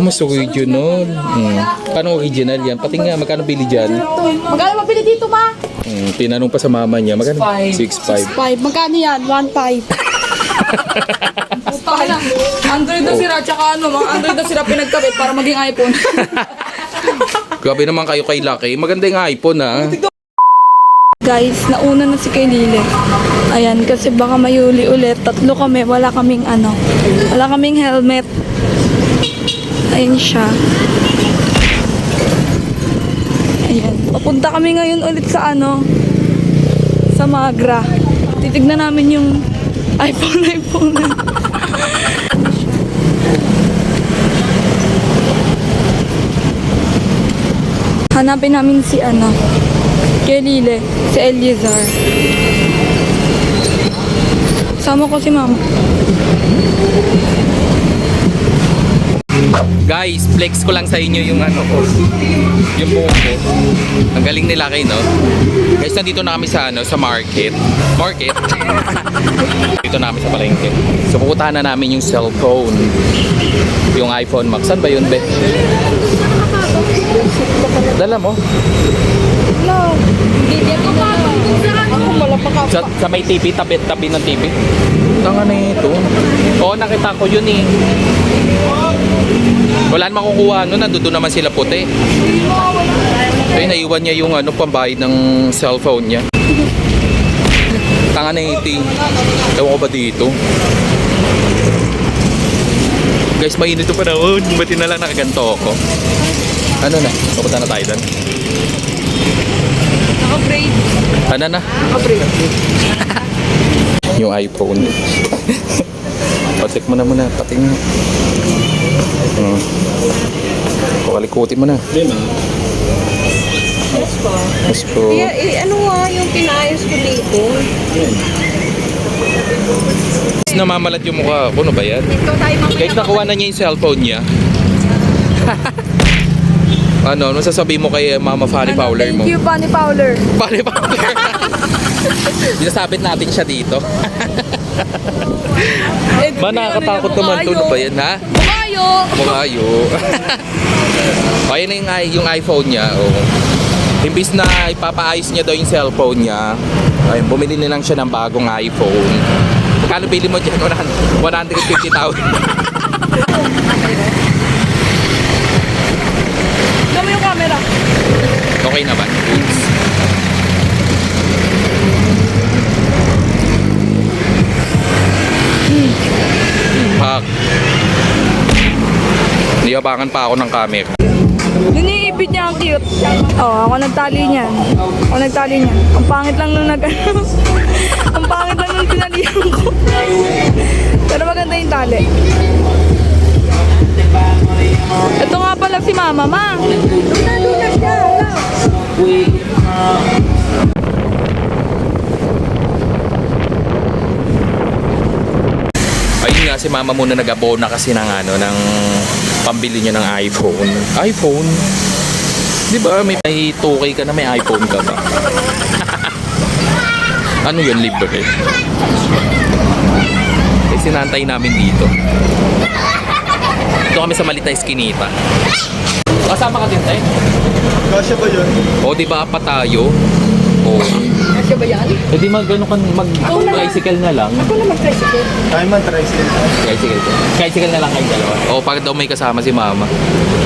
mas original. Paano original yan? Pati nga, magkano bili dyan? Magkano mabili dito, ma? Tinanong pa sa mama niya, magkano? 6.5. 5. Magkano yan? 1.5. Basta na. Android na sira, tsaka mga Android na sira pinagkabit para maging iPhone. Grabe naman kayo kay Lucky. Maganda yung iPhone, ha? Guys, nauna na si kay Lile. Ayan, kasi baka mayuli ulit. Tatlo kami, wala kaming helmet. Ayan siya. Ayan. Papunta kami ngayon ulit sa sa Magra. Titignan namin yung iPhone. Hanapin namin si kay Lile, si Eliezer. Sama ko si mama. Guys, flex ko lang sa inyo yung yung buhok ko. Ang galing nila kayo, no? Guys, nandito na kami sa sa market. Dito na kami sa palengke. So, pupuntahan na namin yung cellphone. Yung iPhone Max. Saan ba yun, be? Dala mo? Hello. Ako malapaka. Sa may TV, tabi ng TV. Tanga na ito. Oo, nakita ko yun eh. Wala naman kukuha nandun naman sila puti. So yun, naiwan niya yung pambayad ng cellphone niya. Tanga na ito. Ewan ko ba dito? Guys, mainit pa panahon. Buti na lang nakaganto ako. Ano na? Pupunta na tayo doon. Naka-braid. Ano na? Naka-braid. Yung iPhone. Patik mo na muna. Pating. Pakalikutin mo na. Yes po. Ano yung pinayos ko dito? Namamalat yung mukha ko. Ano ba yan? Guys, nakuha na niya yung cellphone niya. Ano sasabihin mo kay Mama Fanny Fowler mo? Thank you, Fanny Fowler. Fanny Fowler. Sinasabit natin siya dito. Nakakatakot naman to. Ano ba yan, ha? Bukayo. Ayun na yung iPhone niya. Imbis na ipapaayos niya daw yung cellphone niya, ayun, bumili na lang siya ng bagong iPhone. Kano bili mo dyan? 150,000. Dami yung camera. Okay naman. Oops. Hak. Niyabangan pa ako ng camera. Yun yung ipit niya, ang cute. Ako nagtali niyan. Ang pangit lang nung ang pangit lang nung tinalihan ko. Pero maganda yung tali. Ito nga pala si Mama, ma. Luna siya. Ayun nga, si Mama muna nag-abona kasi ng ng pambili niya ng iPhone. iPhone? Di ba may 2K ka na, may iPhone ka ba? Ano yun, libre? Sinantay namin dito. Ito kami sa Malita Eskinita. Kasama ka din, tayo? Kasya ba yun? O, di ba apat tayo? O. Kasya ba yan? E di mag-tricycle na lang. Ako na mag-tricycle. Tayo man, tricycle. Tricycle na lang kayong dalawa. O, pag daw may kasama si Mama.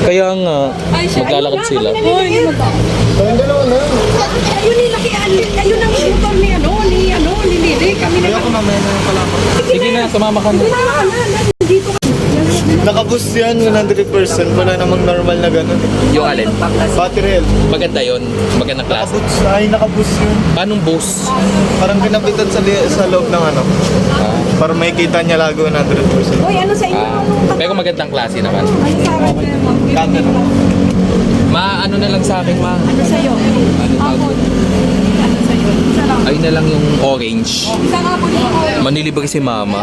Kaya nga, maglalakad sila. Tayong dalawa na. Ayun ayun ang motor ni Lili. Kami Kaya ako mamaya na yung kalama. Sige na, sumama ka na. Nakaboost yan, 100%. Wala namang normal na ganun. Yung alin? Battery health. Maganda yun. Magandang klase. Nakaboost yun. Paano boost? Parang pinapitan sa loob ng para makikita niya lago 100%. Uy, ano sa inyo? Pero magandang klase naman. Ano sa akin? Camera. Ano na lang sa akin, ma? Ano sa'yo? Apple. Ano sa'yo? Isa lang. Ayun na lang yung orange. Isang apple yung Manilibre si Mama.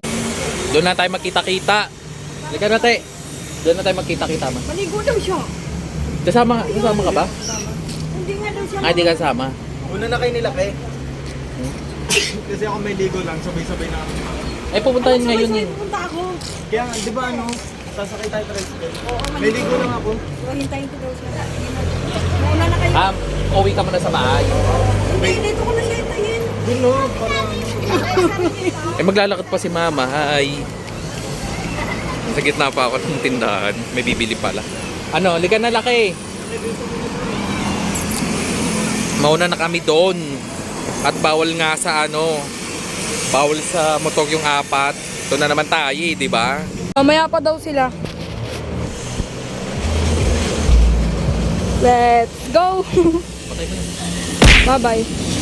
Doon na tayo magkita-kita. Halika na, te. Doon na tayo magkita-kita, ma. Maligo daw siya. Kasama ka ba? Hindi nga daw siya. Di kasama. Una na kayo nilaki. Kasi ako may ligo lang, sabay-sabay na kami. Pupuntahin ngayon eh. Punta ako. Kaya, di ba Sasakay tayo tricycle. May ligo lang ako. Hintayin ko daw siya. Mauna na kayo. Uwi ka muna sa bahay. Hindi, dito ko na siya hintayin. Dulo, para Eh maglalakad pa si mama, hi. Sa gitna pa ako ng tindahan, may bibili pala. Ano, liga na laki. Mauna na kami doon. At bawal nga sa bawal sa motor yung 4. Doon na naman tayo, di ba? Mamaya pa daw sila. Let's go! Bye-bye.